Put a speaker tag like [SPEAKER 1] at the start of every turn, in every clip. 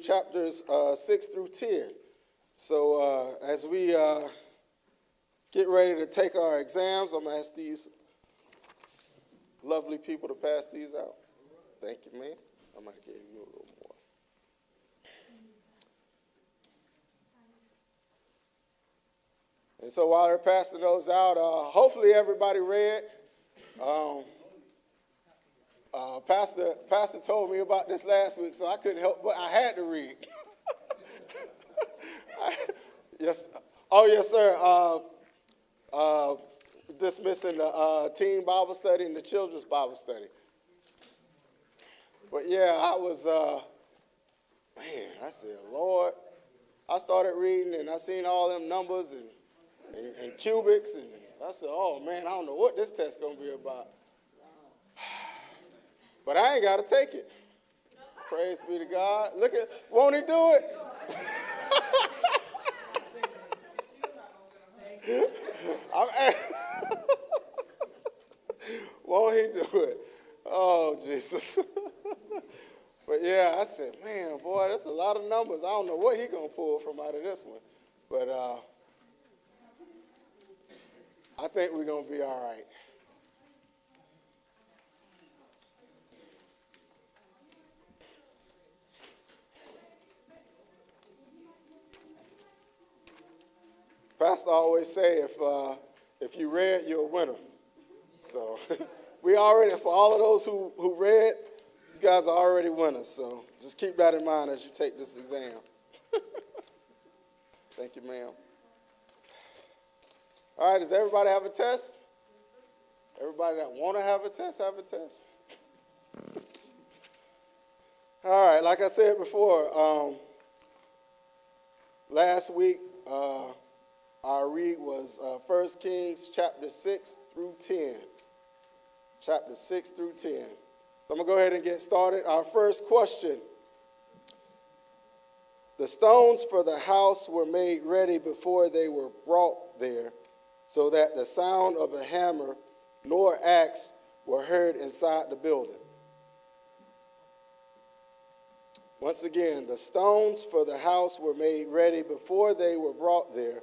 [SPEAKER 1] chapters 6 through 10. So as we get ready to take our exams, I'm going to ask these lovely people to pass these out. Thank you, man. I might give you a little more. And so while they're passing those out, hopefully everybody read. Pastor told me about this last week, so I couldn't help, but I had to read. Yes. Oh, yes, sir. Dismissing the teen Bible study and the children's Bible study. But yeah, I was, I said, Lord, I started reading and I seen all them numbers and cubics, and I said, oh man, I don't know what this test gonna be about. But I ain't got to take it. Praise be to God. Look at, won't he do it? Won't he do it? Oh, Jesus. But yeah, I said, man, boy, that's a lot of numbers. I don't know what he going to pull from out of this one. But I think we're going to be all right. Pastor always say, if you read, you're a winner. So we already, for all of those who read, you guys are already winners. So just keep that in mind as you take this exam. Thank you, ma'am. All right, does everybody have a test? Everybody that want to have a test, have a test. All right, like I said before, last week, our read was 1 Kings chapter 6 through 10. Chapter 6 through 10. So I'm going to go ahead and get started. Our first question. The stones for the house were made ready before they were brought there, so that the sound of a hammer nor axe were heard inside the building. Once again, the stones for the house were made ready before they were brought there,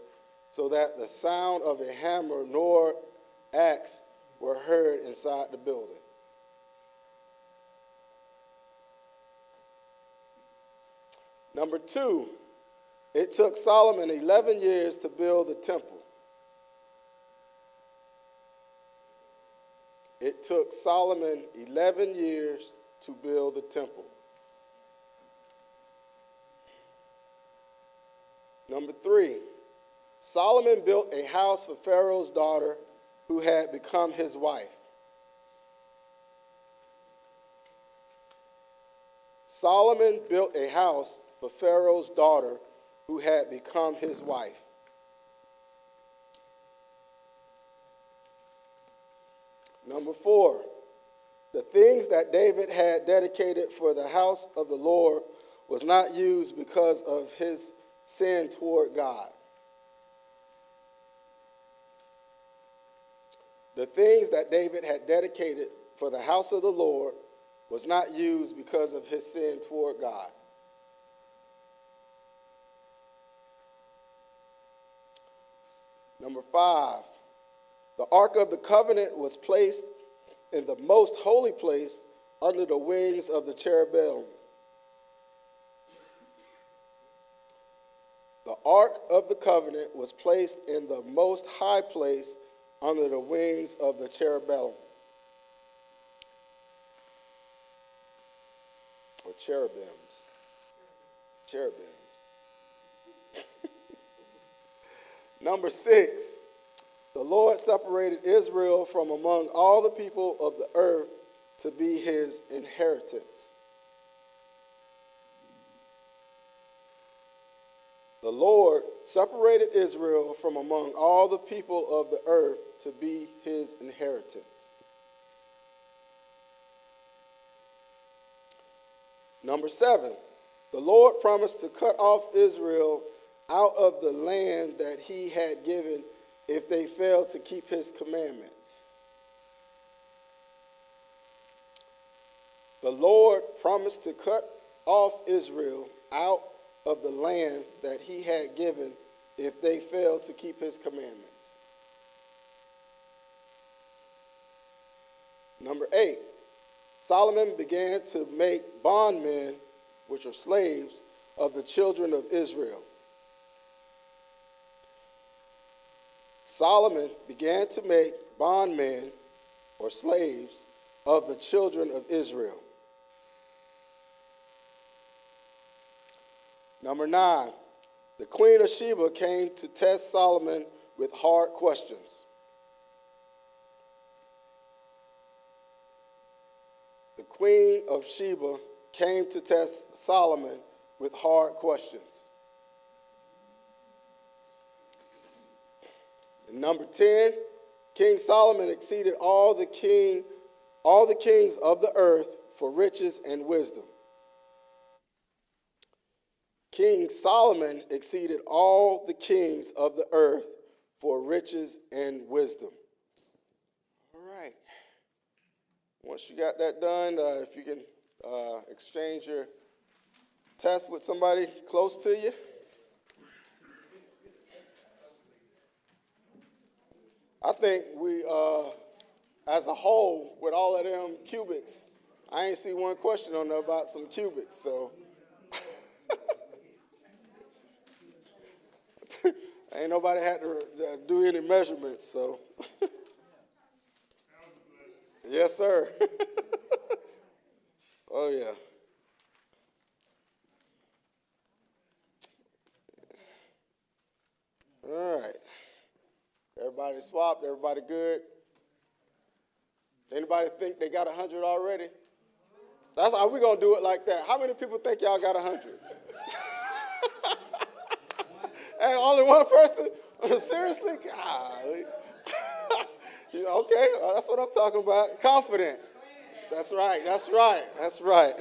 [SPEAKER 1] so that the sound of a hammer nor axe were heard inside the building. Number 2, it took Solomon 11 years to build the temple. It took Solomon 11 years to build the temple. Number 3, Solomon built a house for Pharaoh's daughter who had become his wife. Solomon built a house for Pharaoh's daughter who had become his wife. Number 4, the things that David had dedicated for the house of the Lord was not used because of his sin toward God. The things that David had dedicated for the house of the Lord was not used because of his sin toward God. Number 5, the Ark of the Covenant was placed in the most holy place under the wings of the cherubim. The Ark of the Covenant was placed in the most high place under the wings of the cherubim. Or cherubims. Cherubims. Number 6, the Lord separated Israel from among all the people of the earth to be his inheritance. The Lord separated Israel from among all the people of the earth to be his inheritance. Number 7, the Lord promised to cut off Israel out of the land that he had given if they failed to keep his commandments. The Lord promised to cut off Israel out of the land that he had given if they failed to keep his commandments. Number 8, Solomon began to make bondmen, which are slaves, of the children of Israel. Solomon began to make bondmen, or slaves, of the children of Israel. Number 9, the Queen of Sheba came to test Solomon with hard questions. The Queen of Sheba came to test Solomon with hard questions. And number 10, King Solomon exceeded all the kings of the earth for riches and wisdom. King Solomon exceeded all the kings of the earth for riches and wisdom. All right. Once you got that done, if you can exchange your test with somebody close to you. I think we, as a whole, with all of them cubics, I ain't see one question on there about some cubics, so. Ain't nobody had to do any measurements, so. Yes, sir. Oh, yeah. All right. Everybody swapped, everybody good? Anybody think they got 100 already? That's how we're going to do it like that. How many people think y'all got 100? Hey, only one person? Seriously? Golly. You know, okay, that's what I'm talking about. Confidence. That's right, that's right, that's right.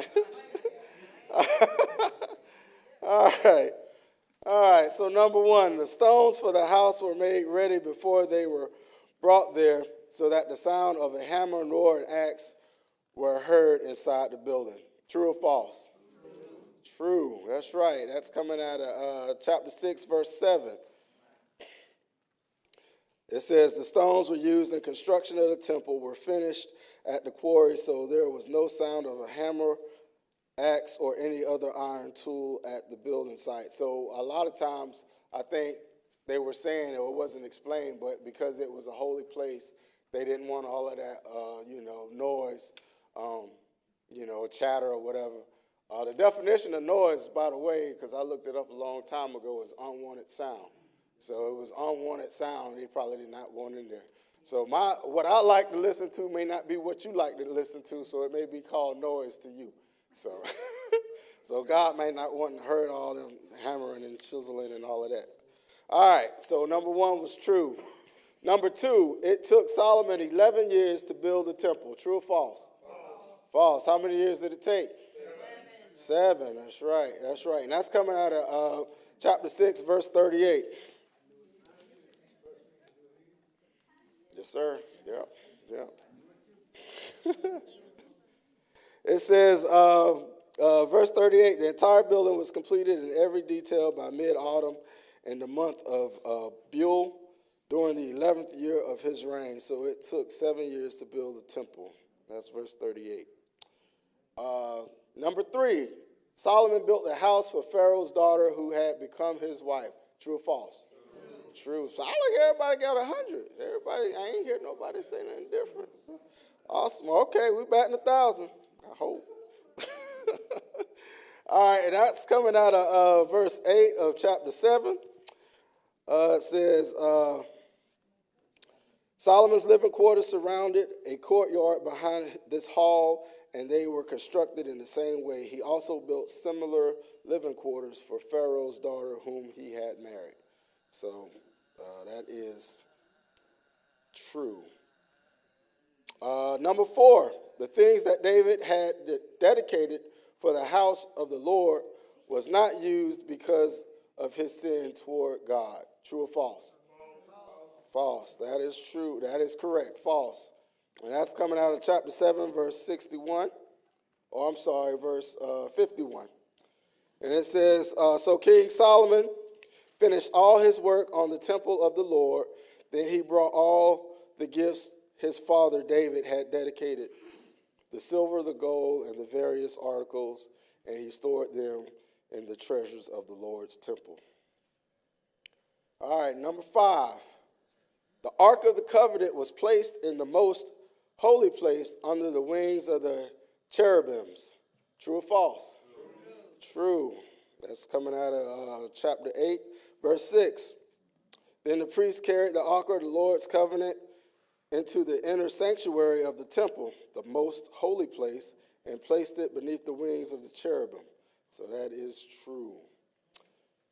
[SPEAKER 1] All right. All right, so number 1, the stones for the house were made ready before they were brought there, so that the sound of a hammer nor an axe were heard inside the building. True or false? True, that's right. That's coming out of chapter 6, verse 7. It says, the stones were used in construction of the temple were finished at the quarry, so there was no sound of a hammer, axe, or any other iron tool at the building site. So a lot of times, I think they were saying, or it wasn't explained, but because it was a holy place, they didn't want all of that, noise, chatter or whatever. The definition of noise, by the way, because I looked it up a long time ago, is unwanted sound. So it was unwanted sound. They probably did not want in there. So what I like to listen to may not be what you like to listen to, so it may be called noise to you. So, so God may not want to hear all them hammering and chiseling and all of that. All right, so number 1 was true. Number 2, it took Solomon 11 years to build the temple. True or false? False. How many years did it take? 7. That's right. That's right. And that's coming out of chapter 6, verse 38. Yes, sir. Yep. It says, verse 38, the entire building was completed in every detail by mid-autumn in the month of Bul during the 11th year of his reign. So it took 7 years to build the temple. That's verse 38. Number 3, Solomon built a house for Pharaoh's daughter who had become his wife. True or false? True. So I look, everybody got 100. Everybody, I ain't hear nobody say nothing different. Awesome. Okay, we batting 1,000. I hope. All right, and that's coming out of verse 8 of chapter 7. It says, Solomon's living quarters surrounded a courtyard behind this hall, and they were constructed in the same way. He also built similar living quarters for Pharaoh's daughter, whom he had married. So that is true. Number 4, the things that David had dedicated for the house of the Lord was not used because of his sin toward God. True or false? False. That is true. That is correct. False. And that's coming out of chapter 7, verse 61. Verse 51. And it says, so King Solomon finished all his work on the temple of the Lord. Then he brought all the gifts his father David had dedicated, the silver, the gold, and the various articles, and he stored them in the treasures of the Lord's temple. All right, number 5. The Ark of the Covenant was placed in the most holy place under the wings of the cherubims. True or false? True. That's coming out of chapter 8, verse 6. Then the priest carried the Ark of the Lord's covenant into the inner sanctuary of the temple, the most holy place, and placed it beneath the wings of the cherubim. So that is true.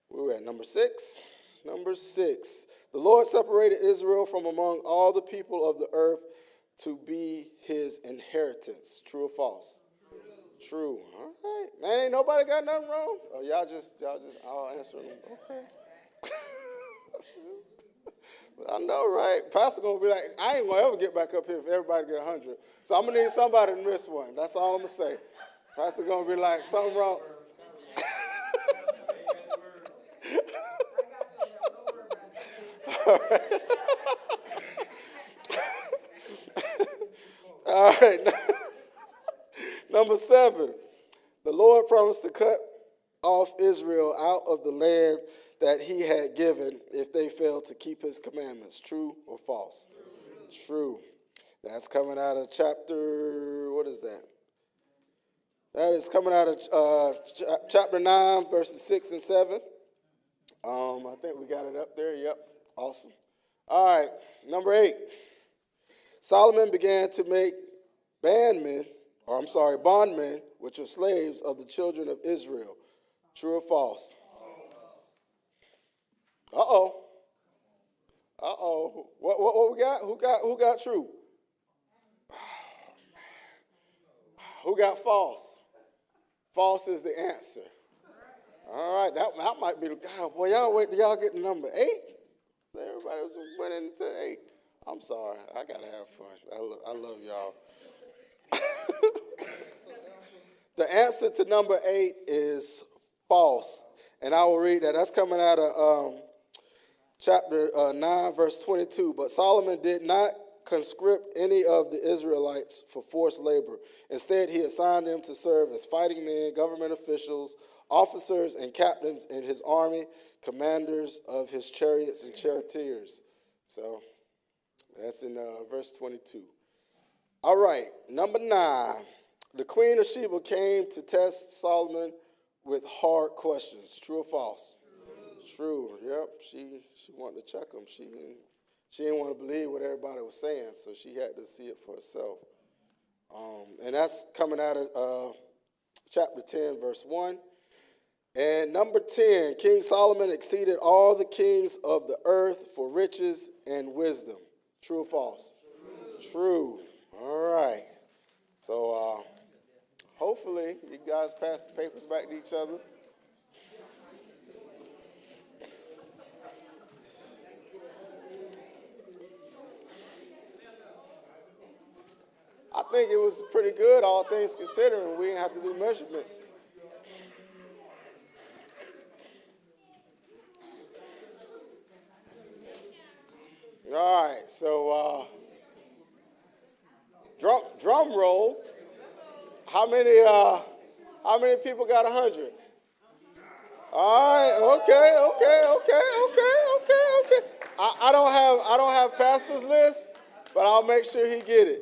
[SPEAKER 1] We were at number 6. Number 6. The Lord separated Israel from among all the people of the earth to be his inheritance. True or false? True. All right. Man, ain't nobody got nothing wrong? Oh, y'all just all answering them. Okay. I know, right? Pastor gonna be like, I ain't gonna ever get back up here if everybody get 100. So I'm gonna need somebody to miss one. That's all I'm gonna say. Pastor gonna be like, something wrong. All right. All right. Number 7. The Lord promised to cut off Israel out of the land that he had given if they failed to keep his commandments. True or false? True. That's coming out of chapter, what is that? That is coming out of chapter 9, verses 6 and 7. I think we got it up there. Yep. Awesome. All right. Number 8. Solomon began to make bondmen, which are slaves of the children of Israel. True or false? Uh-oh. Uh-oh. What we got? Who got true? Who got false? False is the answer. All right, that might be the God. Boy, y'all wait till y'all get to number 8. Everybody was winning into 8. I'm sorry. I gotta have fun. I love y'all. The answer to number 8 is false. And I will read that. That's coming out of chapter 9, verse 22. But Solomon did not conscript any of the Israelites for forced labor. Instead, he assigned them to serve as fighting men, government officials, officers, and captains in his army, commanders of his chariots and charioteers. So that's in verse 22. All right, number 9. The queen of Sheba came to test Solomon with hard questions. True or false? True. Yep. She wanted to check him. She didn't want to believe what everybody was saying, so she had to see it for herself. And that's coming out of chapter 10, verse 1. And number 10, King Solomon exceeded all the kings of the earth for riches and wisdom. True or false? True. All right. So hopefully you guys pass the papers back to each other. I think it was pretty good, all things considering. We didn't have to do measurements. All right, so drum roll. How many people got 100? All right, okay. I don't have pastor's list, but I'll make sure he get it.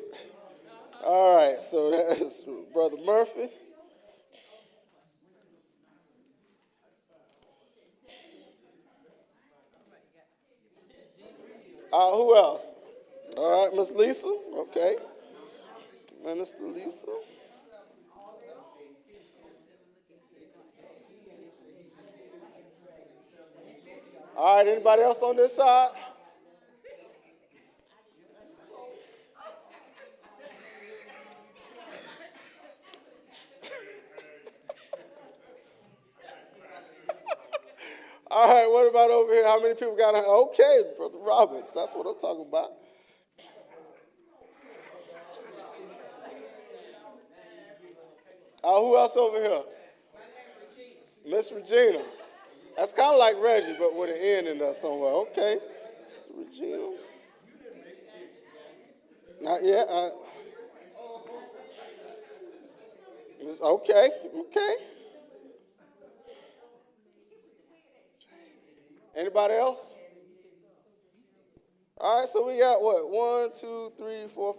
[SPEAKER 1] All right, so that's Brother Murphy. Who else? All right, Miss Lisa. Okay. Minister Lisa. All right, anybody else on this side? All right, what about over here? How many people got it? Okay, Brother Roberts, that's what I'm talking about. Who else over here? Miss Regina. That's kind of like Reggie, but with an N in there somewhere. Okay. Sister Regina. Not yet. Okay. Okay. Anybody else? All right, so we got what? 1, 2, 3, 4,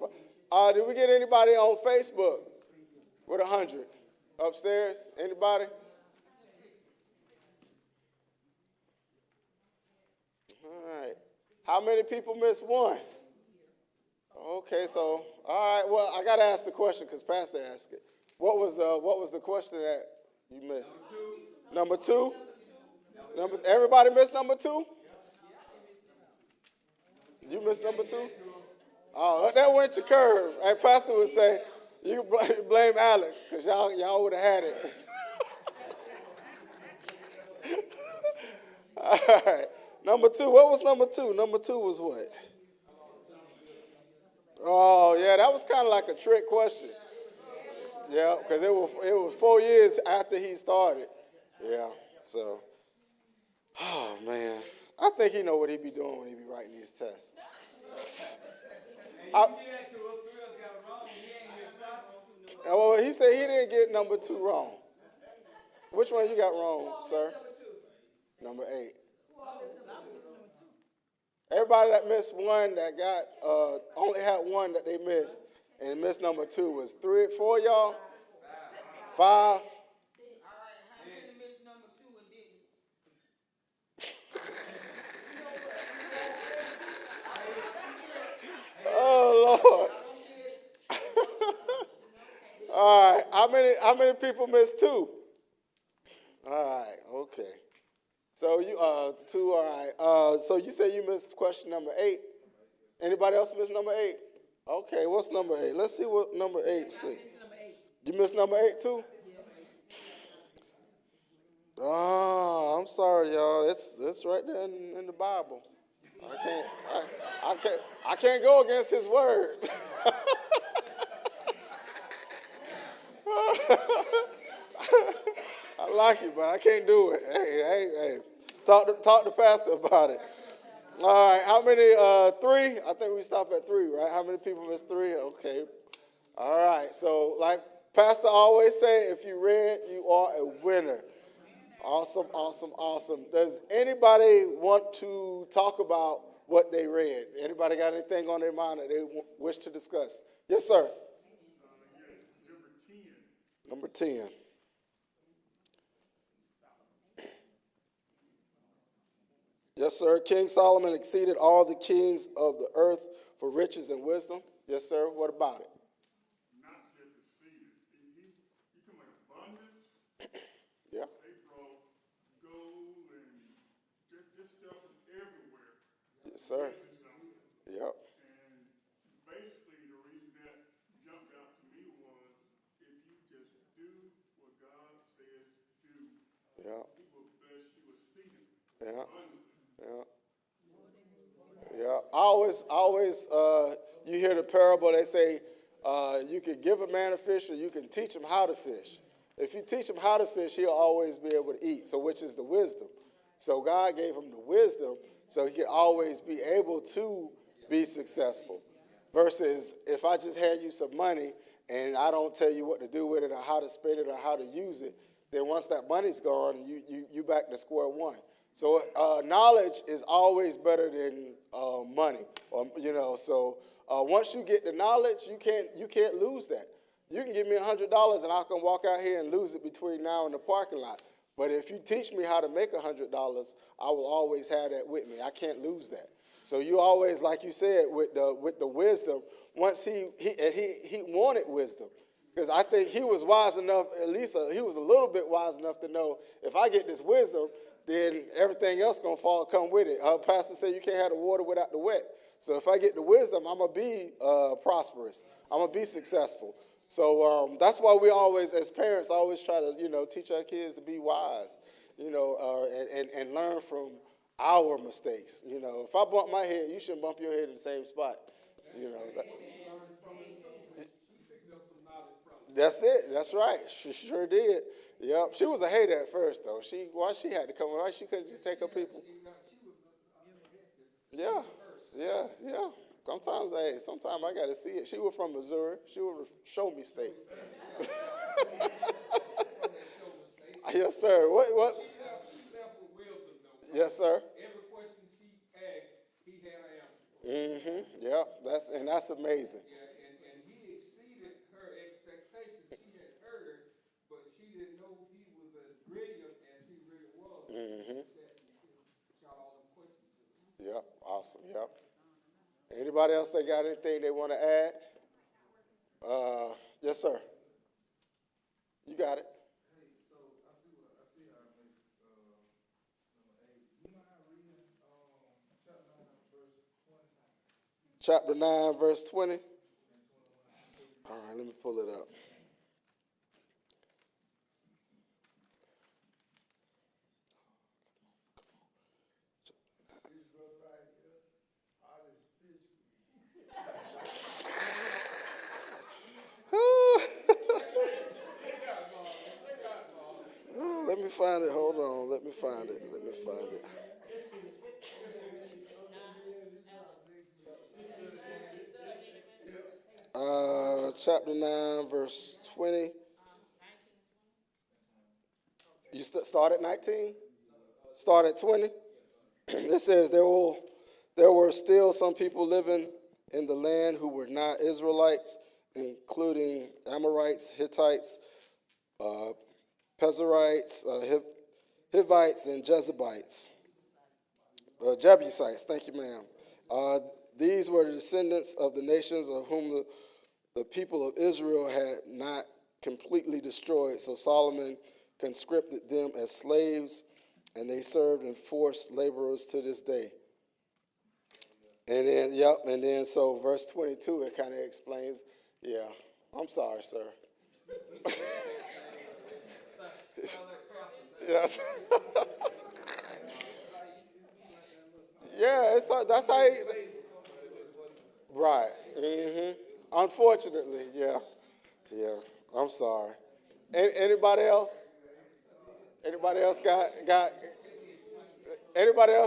[SPEAKER 1] 5. Did we get anybody on Facebook with 100? Upstairs? Anybody? All right. How many people missed one? Okay, so, all right, well, I got to ask the question because Pastor asked it. What was the question that you missed? Number two? Everybody missed number 2? You missed number 2? Oh, that went your curve. Hey, Pastor would say, you blame Alex because y'all would have had it. All right. Number 2. What was number 2? Number 2 was what? Oh, yeah, that was kind of like a trick question. Yeah, because it was 4 years after he started. Yeah, so. Oh, man. I think he know what he be doing when he be writing these tests. Well, he said he didn't get number 2 wrong. Which one you got wrong, sir? Number 8. Everybody that missed one that got only had one that they missed, and missed number 2 was 3, 4 y'all? 5. Oh Lord. All right. How many people missed 2? All right. Okay. So you 2. All right. So you said you missed question number 8. Anybody else miss number 8? Okay. What's number 8? Let's see what number 8 says. You missed number 8 too? Oh, I'm sorry, y'all. It's right there in the Bible. I can't go against his word. I like you, but I can't do it. Hey. Talk to Pastor about it. All right, how many? 3? I think we stop at 3, right? How many people missed 3? Okay. All right, so like Pastor always say, if you read, you are a winner. Awesome. Does anybody want to talk about what they read? Anybody got anything on their mind that they wish to discuss? Yes, sir. Number 10. Yes, sir. King Solomon exceeded all the kings of the earth for riches and wisdom. Yes, sir. What about it?
[SPEAKER 2] Not just exceeded. He come in abundance.
[SPEAKER 1] Yeah.
[SPEAKER 2] They brought gold and just stuff everywhere.
[SPEAKER 1] Yes, sir. Yep.
[SPEAKER 2] And basically the reason that jumped out to me was if you just do what God says do,
[SPEAKER 1] Yeah.
[SPEAKER 2] He will bless you exceedingly.
[SPEAKER 1] Yeah.
[SPEAKER 2] Abundantly.
[SPEAKER 1] Yeah. I always, you hear the parable, they say, you can give a man a fish or you can teach him how to fish. If you teach him how to fish, he'll always be able to eat, so which is the wisdom. So God gave him the wisdom so he could always be able to be successful. Versus if I just hand you some money and I don't tell you what to do with it or how to spend it or how to use it, then once that money's gone, you back to square one. So knowledge is always better than money, So once you get the knowledge, you can't lose that. You can give me $100 and I can walk out here and lose it between now and the parking lot. But if you teach me how to make $100, I will always have that with me. I can't lose that. So you always, like you said, with the wisdom. Once he wanted wisdom. Because I think he was wise enough, at least he was a little bit wise enough to know if I get this wisdom, then everything else going to come with it. Pastor said you can't have the water without the wet. So if I get the wisdom, I'm going to be prosperous. I'm going to be successful. So that's why we always, as parents, always try to, teach our kids to be wise, and learn from our mistakes. If I bump my head, you shouldn't bump your head in the same spot. That's it. That's right. She sure did. Yep. She was a hater at first, though. Why she had to come? Why she couldn't just take her people? Yeah. Yeah. Yeah. Sometimes I got to see it. She was from Missouri. She was show me state. Yes, sir. What?
[SPEAKER 3] She left with wisdom, though.
[SPEAKER 1] Yes, sir.
[SPEAKER 3] Every question she asked, he had an answer.
[SPEAKER 1] Yeah. That's amazing.
[SPEAKER 3] Yeah, and he exceeded her expectations. She had heard, but she didn't know he was as brilliant as he really was. She sat and shot all them questions to him.
[SPEAKER 1] Yep. Awesome. Yep. Anybody else that got anything they want to add? Yes, sir. You got it.
[SPEAKER 4] Hey, so I see how it makes number 8. You mind reading chapter 9, verse 20
[SPEAKER 1] Chapter 9, verse 20. All right, let me pull it up.
[SPEAKER 4] This brother right here, all this fish.
[SPEAKER 1] Oh, let me find it. Hold on. Let me find it. Chapter 9, verse 20. You start at 19? Start at 20? It says, there were still some people living in the land who were not Israelites, including Amorites, Hittites, Pezerites, Hivites, and Jebusites. Jebusites, thank you, ma'am. These were the descendants of the nations of whom the people of Israel had not completely destroyed. So Solomon conscripted them as slaves, and they served and forced laborers to this day. And then so verse 22, it kind of explains, yeah, I'm sorry, sir. Yes. Yeah, that's how he, right. Unfortunately, yeah. I'm sorry. Anybody else? Anybody else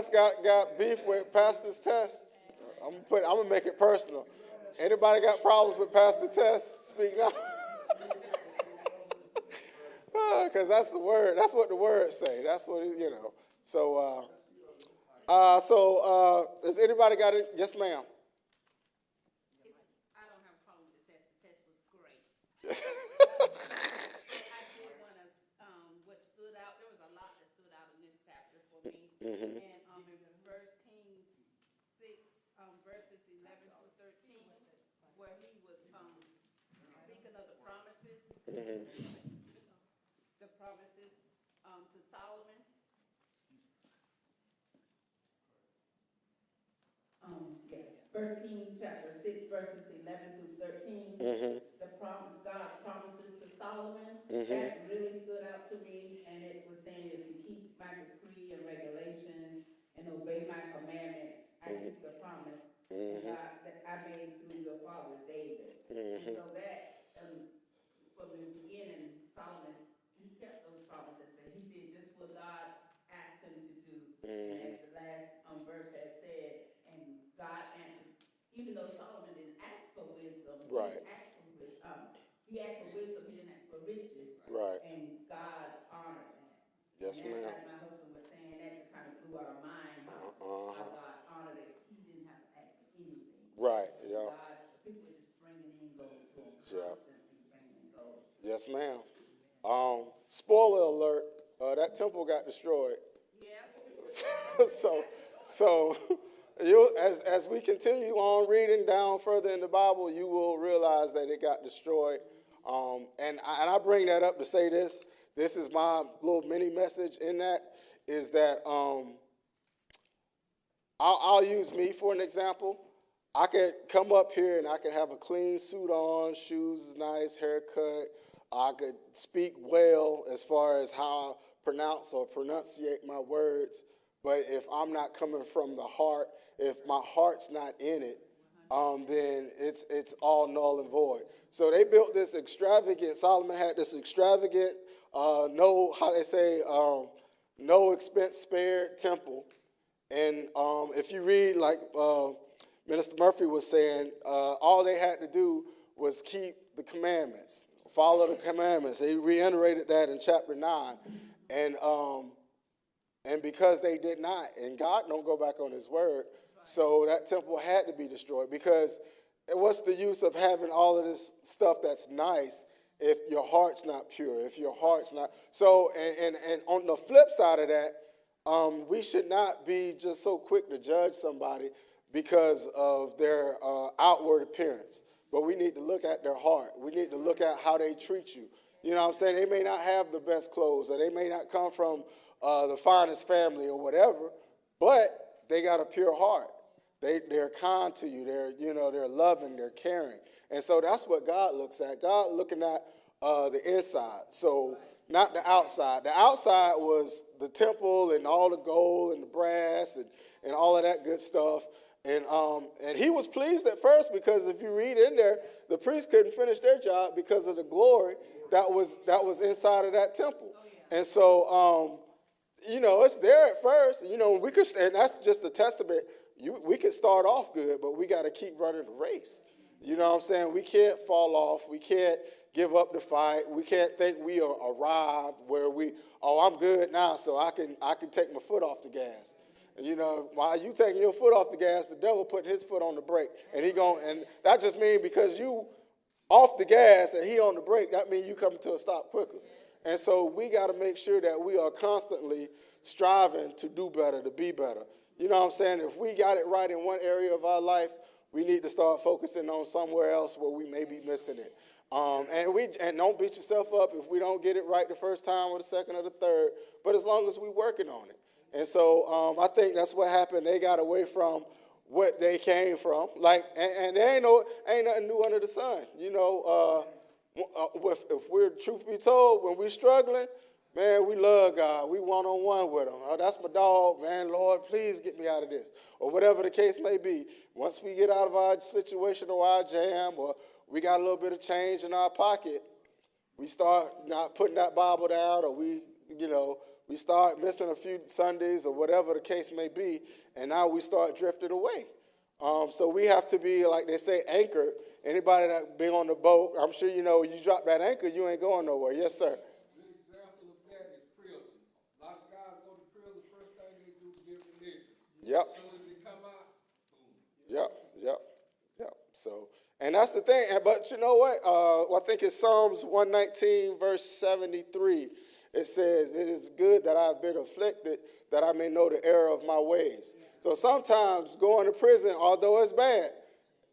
[SPEAKER 1] got beef with Pastor's test? I'm gonna make it personal. Anybody got problems with Pastor Test? Speak now. Because that's the word. That's what the words say. That's what you know. So, has anybody got it? Yes, ma'am.
[SPEAKER 5] I don't have a problem with the test. The test was great. I did want to, what stood out, there was a lot that stood out in this chapter for me. And in First Kings 6, verses 11 through 13, where he was speaking of the promises, to Solomon. First Kings chapter 6, verses 11 through 13. God's promises to Solomon. That really stood out to me, and it was saying, if you keep my decree and regulations and obey my commandments, I keep the promise that I made through your father David. And so that, from the beginning, Solomon, he kept those promises, and he did just what God asked him to do. And as the last verse has said, and God answered, even though Solomon didn't ask for wisdom,
[SPEAKER 1] Right.
[SPEAKER 5] he asked for wisdom, he didn't ask for riches.
[SPEAKER 1] Right.
[SPEAKER 5] And God honored that.
[SPEAKER 1] Yes,
[SPEAKER 5] and
[SPEAKER 1] ma'am.
[SPEAKER 5] like my husband was saying, that just kind of blew our mind how God honored it. He didn't have to ask for anything.
[SPEAKER 1] Right. Yeah.
[SPEAKER 5] God, people were just bringing in gold to him,
[SPEAKER 1] Yeah.
[SPEAKER 5] constantly bringing in gold.
[SPEAKER 1] Yes, ma'am. Spoiler alert: that temple got destroyed.
[SPEAKER 5] Yeah.
[SPEAKER 1] So you, as we continue on reading down further in the Bible, you will realize that it got destroyed. And I bring that up to say this. This is my little mini message in that, is that I'll use me for an example. I could come up here and I could have a clean suit on, shoes nice, haircut. I could speak well as far as how I pronounce or pronunciate my words. But if I'm not coming from the heart, if my heart's not in it, then it's all null and void. So they built this extravagant, Solomon had this extravagant no, how they say, no expense spared temple. And if you read, like Minister Murphy was saying, all they had to do was keep the commandments, follow the commandments. He reiterated that in chapter 9. And because they did not, and God don't go back on his word, so that temple had to be destroyed. Because what's the use of having all of this stuff that's nice if your heart's not pure, if your heart's not. So, and on the flip side of that, we should not be just so quick to judge somebody because of their outward appearance. But we need to look at their heart. We need to look at how they treat you. You know what I'm saying? They may not have the best clothes, or they may not come from the finest family or whatever, but they got a pure heart. They're kind to you. They're loving. They're caring. And so that's what God looks at. God looking at the inside. So not the outside. The outside was the temple and all the gold and the brass and all of that good stuff. And he was pleased at first because if you read in there, the priests couldn't finish their job because of the glory that was inside of that temple. And so, it's there at first. We could, and that's just a testament. We could start off good, but we got to keep running the race. You know what I'm saying? We can't fall off. We can't give up the fight. We can't think we are arrived where I'm good now, so I can take my foot off the gas. While you taking your foot off the gas, the devil putting his foot on the brake, and and that just means because you off the gas and he on the brake, that means you coming to a stop quicker. And so we got to make sure that we are constantly striving to do better, to be better. You know what I'm saying? If we got it right in one area of our life, we need to start focusing on somewhere else where we may be missing it. And don't beat yourself up if we don't get it right the first time or the second or the third, but as long as we're working on it. And so I think that's what happened. They got away from what they came from. And there ain't nothing new under the sun. If we're, truth be told, when we're struggling, man, we love God. We one-on-one with him. Oh, that's my dog, man. Lord, please get me out of this. Or whatever the case may be. Once we get out of our situation or our jam, or we got a little bit of change in our pocket, we start not putting that Bible down, or we start missing a few Sundays or whatever the case may be, and now we start drifting away. So we have to be, like they say, anchored. Anybody that been on the boat, I'm sure you drop that anchor, you ain't going nowhere. Yes, sir.
[SPEAKER 3] Good example of that is prison. A lot of guys go to prison, the first thing they do is get religion.
[SPEAKER 1] Yep.
[SPEAKER 3] As soon as they come out, boom.
[SPEAKER 1] Yep. So, and that's the thing. But you know what? I think it's Psalms 119, verse 73. It says, "It is good that I've been afflicted, that I may know the error of my ways." So sometimes going to prison, although it's bad,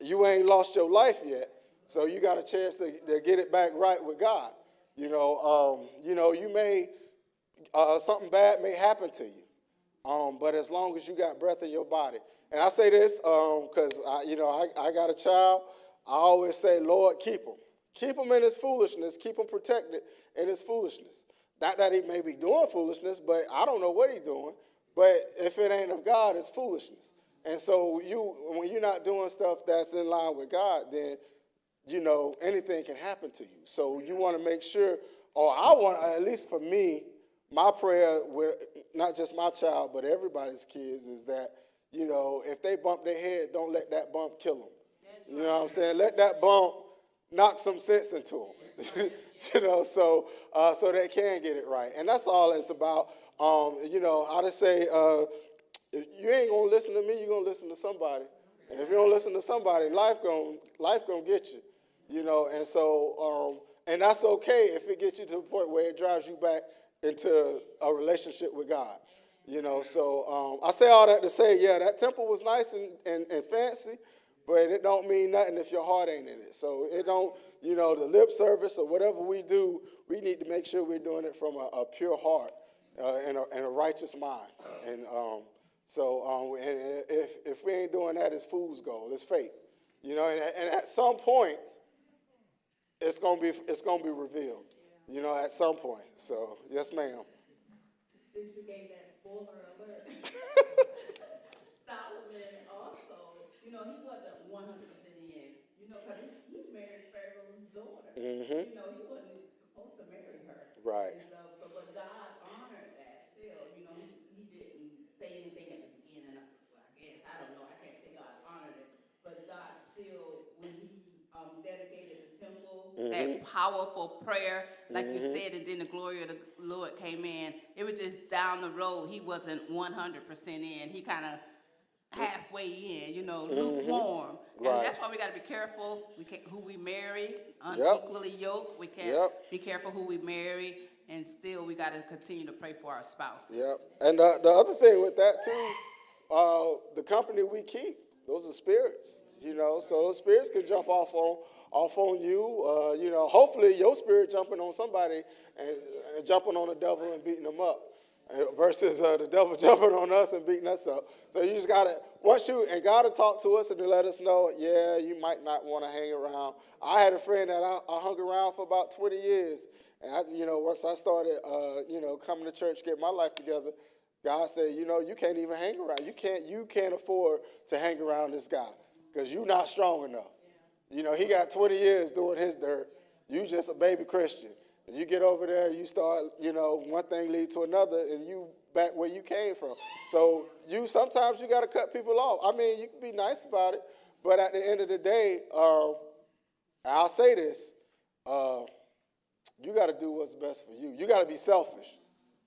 [SPEAKER 1] you ain't lost your life yet. So you got a chance to get it back right with God. You may, something bad may happen to you. But as long as you got breath in your body. And I say this because, I got a child. I always say, Lord, keep him. Keep him in his foolishness. Keep him protected in his foolishness. Not that he may be doing foolishness, but I don't know what he's doing. But if it ain't of God, it's foolishness. And so when you're not doing stuff that's in line with God, then, anything can happen to you. So you want to make sure, or I want, at least for me, my prayer with not just my child, but everybody's kids is that, if they bump their head, don't let that bump kill them. You know what I'm saying? Let that bump knock some sense into them. So they can get it right. And that's all it's about. I just say, if you ain't gonna listen to me, you're gonna listen to somebody. And if you don't listen to somebody, life gonna get you. And so and that's okay if it gets you to the point where it drives you back into a relationship with God. So I say all that to say, yeah, that temple was nice and fancy, but it don't mean nothing if your heart ain't in it. So it don't, the lip service or whatever we do, we need to make sure we're doing it from a pure heart and a righteous mind. And if we ain't doing that, it's fool's gold. It's fake. And at some point, it's gonna be revealed. At some point. So yes, ma'am.
[SPEAKER 5] Since you gave that spoiler alert, Solomon also, he wasn't 100% in, because he married Pharaoh's daughter.
[SPEAKER 1] Mm-hmm.
[SPEAKER 5] He wasn't supposed to marry her.
[SPEAKER 1] Right.
[SPEAKER 5] And so, but God honored that still. You know, he didn't say anything at the beginning. Well, I guess, I don't know. I can't say God honored it. But God still, when he dedicated the temple, that powerful prayer, like you said, and then the glory of the Lord came in. It was just down the road. He wasn't 100% in. He kind of halfway in, you know, lukewarm.
[SPEAKER 1] Right.
[SPEAKER 5] And that's why we got to be careful. We can't, who we marry, unequally yoked. We can't be careful who we marry, and still we got to continue to pray for our spouses.
[SPEAKER 1] Yep. And the other thing with that too, the company we keep, those are spirits. You know, so those spirits can jump off on you. You know, hopefully your spirit jumping on somebody and jumping on the devil and beating them up, versus the devil jumping on us and beating us up. So you just gotta and God will talk to us and to let us know, yeah, you might not want to hang around. I had a friend that I hung around for about 20 years, and you know, once I started, you know, coming to church, getting my life together, God said, you know, you can't even hang around. You can't afford to hang around this guy, because you're not strong enough. You know, he got 20 years doing his dirt. You just a baby Christian. And you get over there, you start, you know, one thing leads to another, and you back where you came from. So sometimes you got to cut people off. I mean, you can be nice about it, but at the end of the day, I'll say this, you got to do what's best for you. You got to be selfish.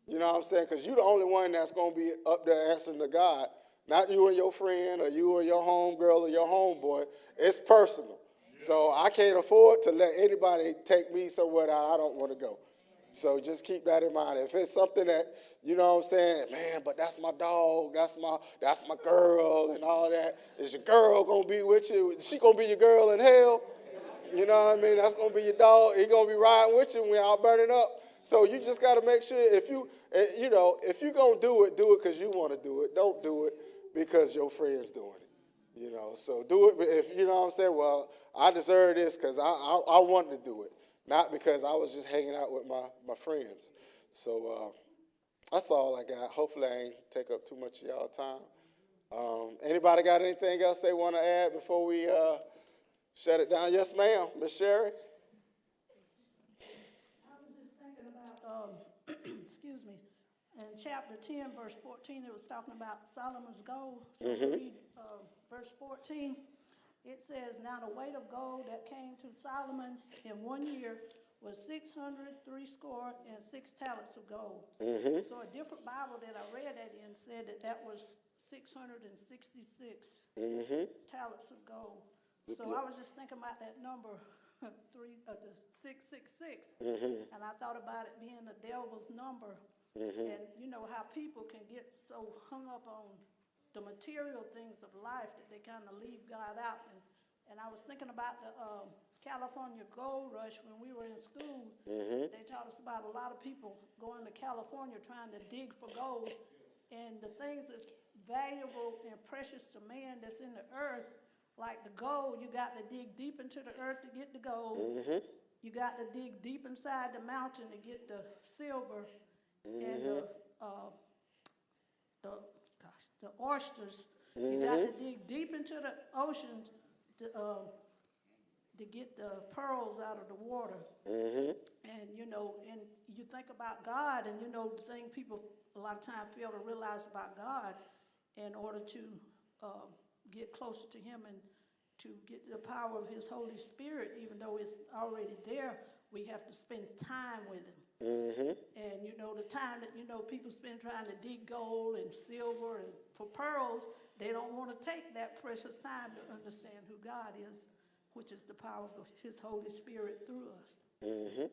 [SPEAKER 1] You know what I'm saying? Because you're the only one that's going to be up there answering to God. Not you and your friend, or you and your homegirl or your homeboy. It's personal. So I can't afford to let anybody take me somewhere that I don't want to go. So just keep that in mind. If it's something that, you know what I'm saying, man, but that's my dog, that's my girl and all that. Is your girl going to be with you? Is she going to be your girl in hell? You know what I mean? That's going to be your dog. He going to be riding with you when y'all burning up. So you just got to make sure if you're going to do it because you want to do it. Don't do it because your friend's doing it. You know, so do it if, you know what I'm saying, well, I deserve this because I wanted to do it, not because I was just hanging out with my friends. So that's all I got. Hopefully I ain't take up too much of y'all time. Anybody got anything else they want to add before we shut it down? Yes, ma'am. Miss Sherry?
[SPEAKER 6] I was just thinking about, excuse me, in chapter 10, verse 14, it was talking about Solomon's gold. So we read verse 14. It says, now the weight of gold that came to Solomon in 1 year was 603 score and 6 talents of gold. So a different Bible that I read that in said that was 666 talents of gold. So I was just thinking about that number, the 666, and I thought about it being the devil's number, and you know how people can get so hung up on the material things of life that they kind of leave God out. And I was thinking about the California gold rush when we were in school. They taught us about a lot of people going to California trying to dig for gold, and the things that's valuable and precious to man that's in the earth, like the gold, you got to dig deep into the earth to get the gold. You got to dig deep inside the mountain to get the silver, and the oysters. You got to dig deep into the ocean to get the pearls out of the water. And you know, and you think about God, and you know the thing people a lot of times fail to realize about God, in order to get closer to Him and to get the power of His Holy Spirit, even though it's already there, we have to spend time with Him. And you know, the time that, you know, people spend trying to dig gold and silver and for pearls, they don't want to take that precious time to understand who God is, which is the power of His Holy Spirit through us.
[SPEAKER 1] Amen.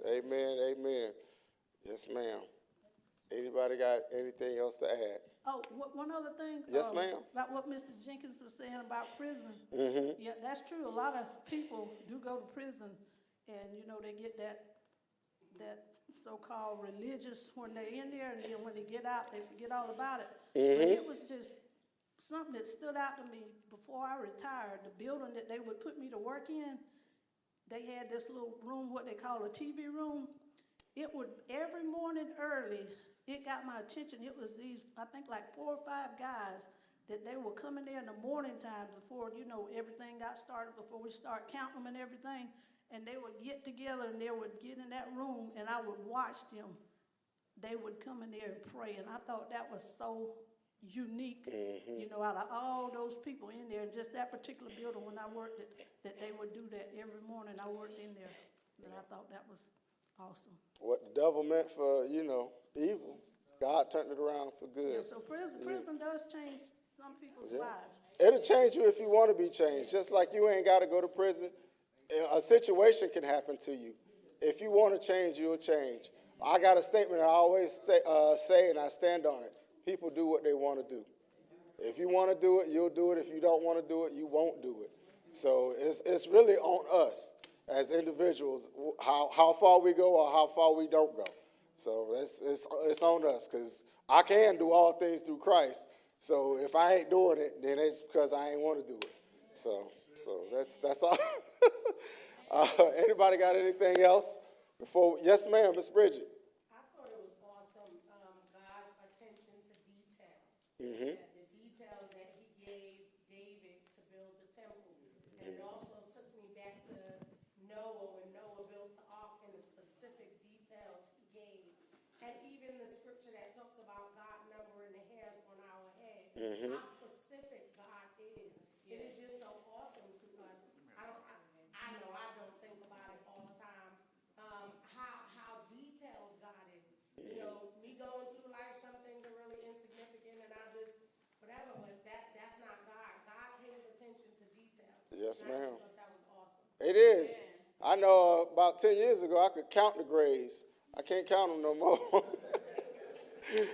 [SPEAKER 1] Amen. Amen. Yes, ma'am. Anybody got anything else to add?
[SPEAKER 6] Oh, one other thing.
[SPEAKER 1] Yes, ma'am.
[SPEAKER 6] About what Mrs. Jenkins was saying about prison. Yeah, that's true. A lot of people do go to prison, and you know they get that so-called religious when they're in there, and then when they get out, they forget all about it. But it was just something that stood out to me before I retired. The building that they would put me to work in, they had this little room, what they call a TV room. It would, every morning early, it got my attention. It was these, I think like 4 or 5 guys that they were coming there in the morning times before, you know, everything got started, before we start counting them and everything. and they would get together and they would get in that room and I would watch them. They would come in there and pray, and I thought that was so unique, out of all those people in there, and just that particular building when I worked that they would do that every morning. I worked in there, and I thought that was awesome.
[SPEAKER 1] What the devil meant for, evil, God turned it around for good.
[SPEAKER 6] Yeah, so prison does change some people's lives.
[SPEAKER 1] It'll change you if you want to be changed. Just like you ain't got to go to prison. A situation can happen to you. If you want to change, you'll change. I got a statement I always say, and I stand on it. People do what they want to do. If you want to do it, you'll do it. If you don't want to do it, you won't do it. So it's really on us as individuals how far we go or how far we don't go. So it's on us, because I can do all things through Christ. So if I ain't doing it, then it's because I ain't want to do it. So that's all. Anybody got anything else? Yes, ma'am, Miss Bridget.
[SPEAKER 7] I thought it was awesome, God's attention to detail.
[SPEAKER 1] Mm-hmm.
[SPEAKER 7] The details that he gave David to build the temple. And it also took me back to Noah, when Noah built the ark, and the specific details he gave. And even the scripture that talks about God numbering the hairs on our head, how specific God is. It is just so awesome to us. I know I don't think about it all the time, how detailed God is. Me going through life, some things are really insignificant and I just, whatever, but that's not God. God pays attention to detail.
[SPEAKER 1] Yes,
[SPEAKER 7] And I
[SPEAKER 1] ma'am.
[SPEAKER 7] just thought that was awesome.
[SPEAKER 1] It is. I know about 10 years ago, I could count the grays. I can't count them no more.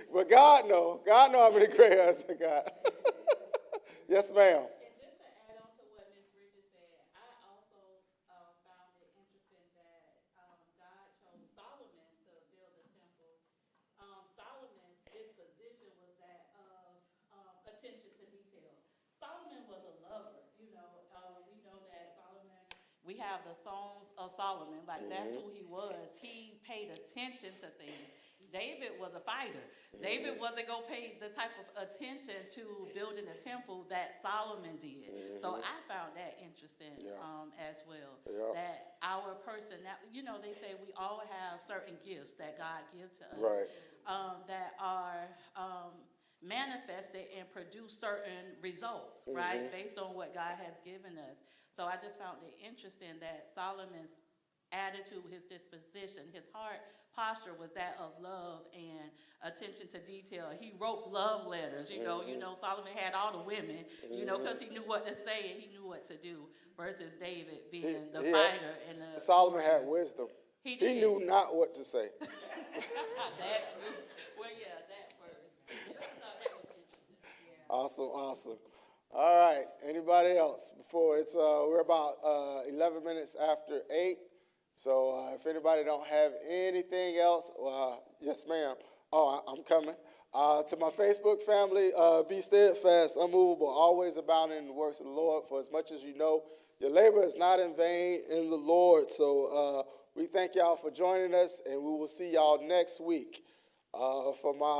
[SPEAKER 1] But God know how many gray hairs I got. Yes, ma'am.
[SPEAKER 5] And just to add on to what Ms. Bridget said, I also found it interesting that God chose Solomon to build a temple. Solomon's disposition was that of attention to detail. Solomon was a lover, we know that Solomon, we have the Songs of Solomon, like that's who he was. He paid attention to things. David was a fighter. David wasn't going to pay the type of attention to building a temple that Solomon did. So I found that interesting as well.
[SPEAKER 1] Yeah.
[SPEAKER 5] That our person, they say we all have certain gifts that God gives to us.
[SPEAKER 1] Right.
[SPEAKER 5] That are manifested and produce certain results, right, based on what God has given us. So I just found it interesting that Solomon's attitude, his disposition, his heart posture was that of love and attention to detail. He wrote love letters, Solomon had all the women, because he knew what to say and he knew what to do, versus David being the fighter.
[SPEAKER 1] Solomon had wisdom.
[SPEAKER 5] He
[SPEAKER 1] knew not what to say.
[SPEAKER 5] That too. Well, yeah, that first. Yeah, I thought that was interesting.
[SPEAKER 1] Awesome. All right. Anybody else? Before we're about 11 minutes after 8. So if anybody don't have anything else, yes, ma'am. Oh, I'm coming. To my Facebook family, be steadfast, unmovable, always abounding in the works of the Lord. For as much as you know, your labor is not in vain in the Lord. So we thank y'all for joining us, and we will see y'all next week. For my